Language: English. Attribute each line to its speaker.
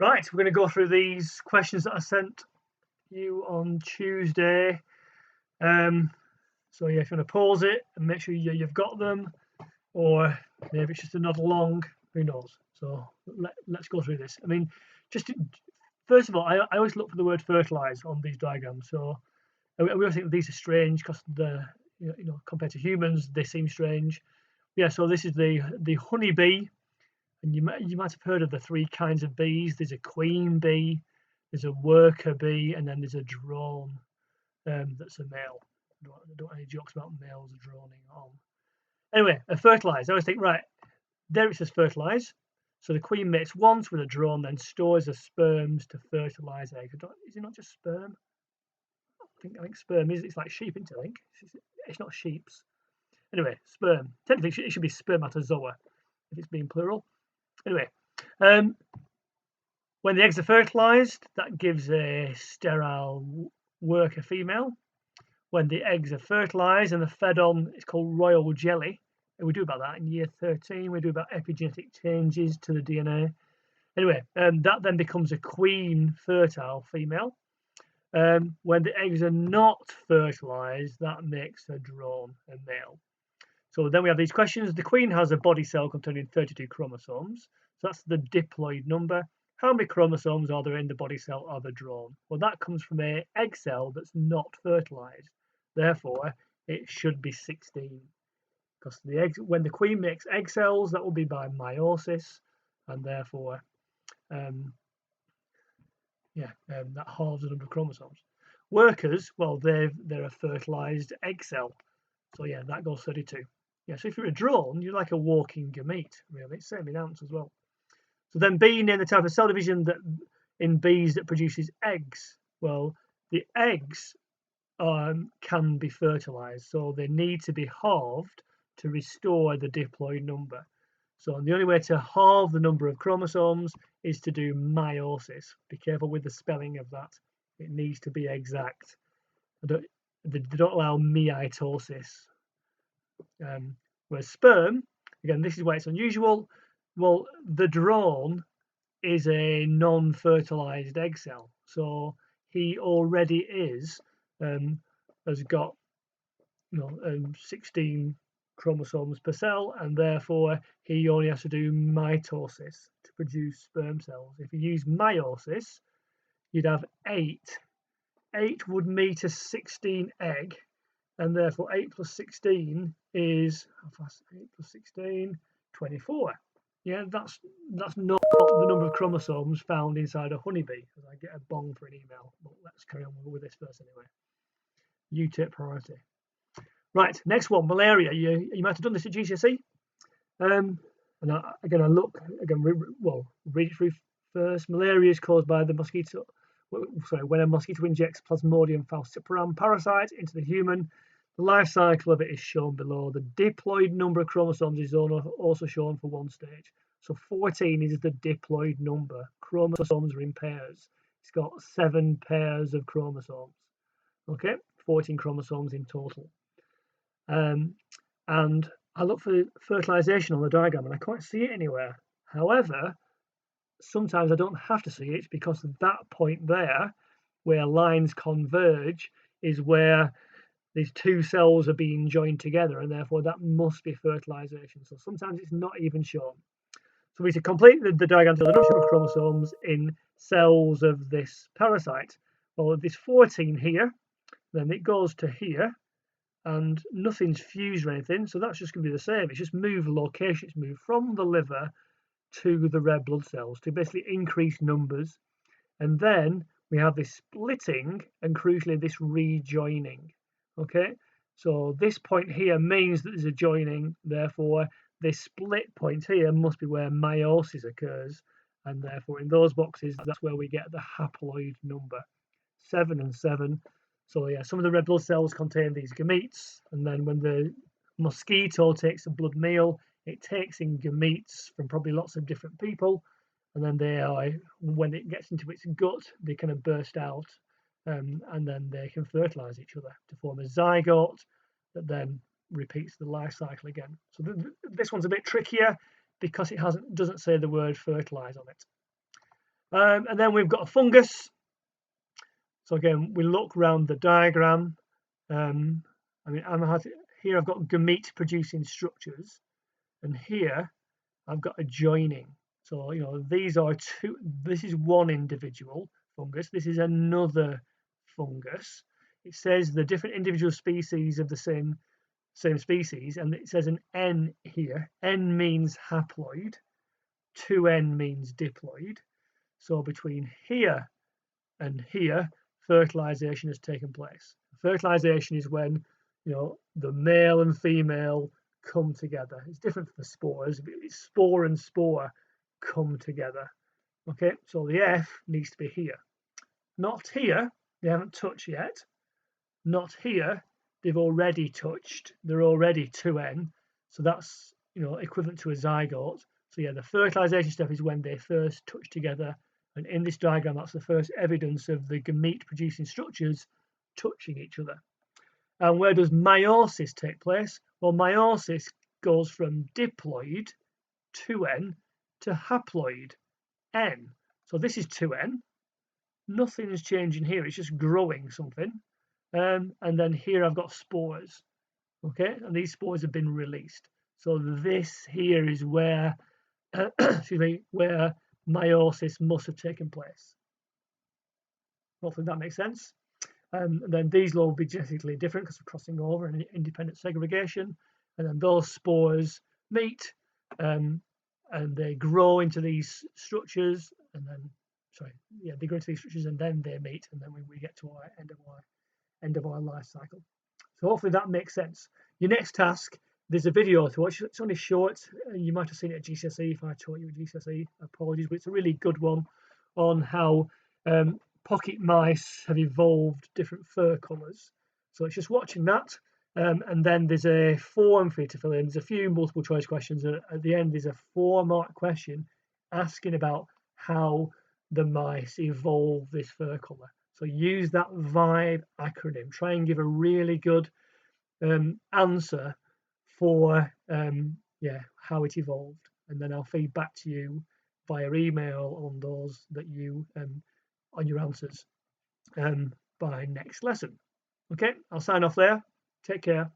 Speaker 1: Right, we're going to go through these questions that I sent you on Tuesday. So yeah, if you want to pause it and make sure you've got them, or maybe it's just a nod along, who knows. So let's go through this. I mean, first of all, I always look for the word fertilise on these diagrams. So we always think these are strange because compared to humans, they seem strange. Yeah, so this is the honeybee. And you might have heard of the three kinds of bees. There's a queen bee, there's a worker bee, and then there's a drone that's a male. I don't want any jokes about males droning on. Anyway, a fertilise. I always think, right, there it says fertilise. So the queen mates once with a drone, then stores the sperms to fertilise eggs. Is it not just sperm? I think sperm is. It's like sheep, isn't it? I think it's not sheep's. Anyway, sperm. Technically, it should be spermatozoa if it's being plural. Anyway, when the eggs are fertilized, that gives a sterile worker female. When the eggs are fertilized and they're fed on, it's called royal jelly. And we do about that in year 13. We do about epigenetic changes to the DNA. Anyway, that then becomes a queen fertile female. When the eggs are not fertilized, that makes a drone, a male. So then we have these questions. The queen has a body cell containing 32 chromosomes. So that's the diploid number. How many chromosomes are there in the body cell of a drone? Well, that comes from an egg cell that's not fertilized. Therefore, it should be 16. Because when the queen makes egg cells, that will be by meiosis. And therefore, that halves the number of chromosomes. Workers, well, they're a fertilized egg cell. So yeah, that goes 32. Yeah, so if you're a drone, you're like a walking gamete, really. It's same in ants as well. So then being in the type of cell division that in bees that produces eggs, well, the eggs can be fertilized, so they need to be halved to restore the diploid number. So the only way to halve the number of chromosomes is to do meiosis. Be careful with the spelling of that. It needs to be exact. They don't allow mitosis. Whereas sperm, again, this is why it's unusual. Well, the drone is a non-fertilized egg cell, so he already has got 16 chromosomes per cell, and therefore he only has to do mitosis to produce sperm cells. If you use meiosis, you'd have 8. 8 would meet a 16 egg, and therefore 8 plus 16 is 8 plus 16, 24. Yeah, that's not the number of chromosomes found inside a honeybee. Because I get a bong for an email. But let's carry on with this first anyway. You take priority. Right, next one, malaria. You might have done this at GCSE. And I look again. Read it through first. Malaria is caused by the mosquito. When a mosquito injects Plasmodium falciparum parasite into the human, the life cycle of it is shown below. The diploid number of chromosomes is also shown for one stage. So 14 is the diploid number. Chromosomes are in pairs. It's got 7 pairs of chromosomes. Okay, 14 chromosomes in total. And I look for fertilization on the diagram and I can't see it anywhere. However, sometimes I don't have to see it because that point there, where lines converge, is where these two cells are being joined together, and therefore that must be fertilization. So sometimes it's not even shown. So we to complete the diagram to the number of chromosomes in cells of this parasite. Well, there's 14 here, then it goes to here, and nothing's fused or anything, so that's just going to be the same. It's just moved location. It's moved from the liver to the red blood cells to basically increase numbers. And then we have this splitting and crucially this rejoining. Okay, so this point here means that there's a joining, therefore this split point here must be where meiosis occurs, and therefore in those boxes that's where we get the haploid number 7 and 7. So yeah, some of the red blood cells contain these gametes, and then when the mosquito takes a blood meal, it takes in gametes from probably lots of different people, and then when it gets into its gut, they kind of burst out, and then they can fertilize each other to form a zygote that then repeats the life cycle again. So this one's a bit trickier because it doesn't say the word fertilize on it. And then we've got a fungus. So again, we look around the diagram. I mean, here I've got gamete producing structures, and here I've got a joining. So, you know, these are two, this is one individual fungus, this is another fungus. It says the different individual species of the same species, and it says an N here. N means haploid, 2N means diploid. So between here and here, fertilization has taken place. Fertilization is when, you know, the male and female come together. It's different for the spores. It's spore and spore come together. Okay, so the F needs to be here. Not here, they haven't touched yet. Not here, they've already touched. They're already 2N. So that's, you know, equivalent to a zygote. So yeah, the fertilization step is when they first touch together. And in this diagram, that's the first evidence of the gamete producing structures touching each other. And where does meiosis take place? Well, meiosis goes from diploid, 2N, to haploid, N. So this is 2N. Nothing's changing here. It's just growing something. And then here I've got spores. Okay, and these spores have been released. So this here is where, excuse me, where meiosis must have taken place. Hopefully that makes sense. And then these will be genetically different because of crossing over and independent segregation. And then those spores meet and they grow into these structures. And then, sorry, yeah, they grow into these structures and then they meet. And then we get to our end of our life cycle. So hopefully that makes sense. Your next task, there's a video to watch. It's only short. You might have seen it at GCSE if I taught you at GCSE. Apologies, but it's a really good one on how pocket mice have evolved different fur colours. So it's just watching that. And then there's a form for you to fill in. There's a few multiple choice questions. At the end, there's a 4-mark question asking about how the mice evolve this fur colour. So use that VIBE acronym. Try and give a really good answer for how it evolved, and then I'll feed back to you via email on those that you on your answers by next lesson. Okay, I'll sign off there. Take care.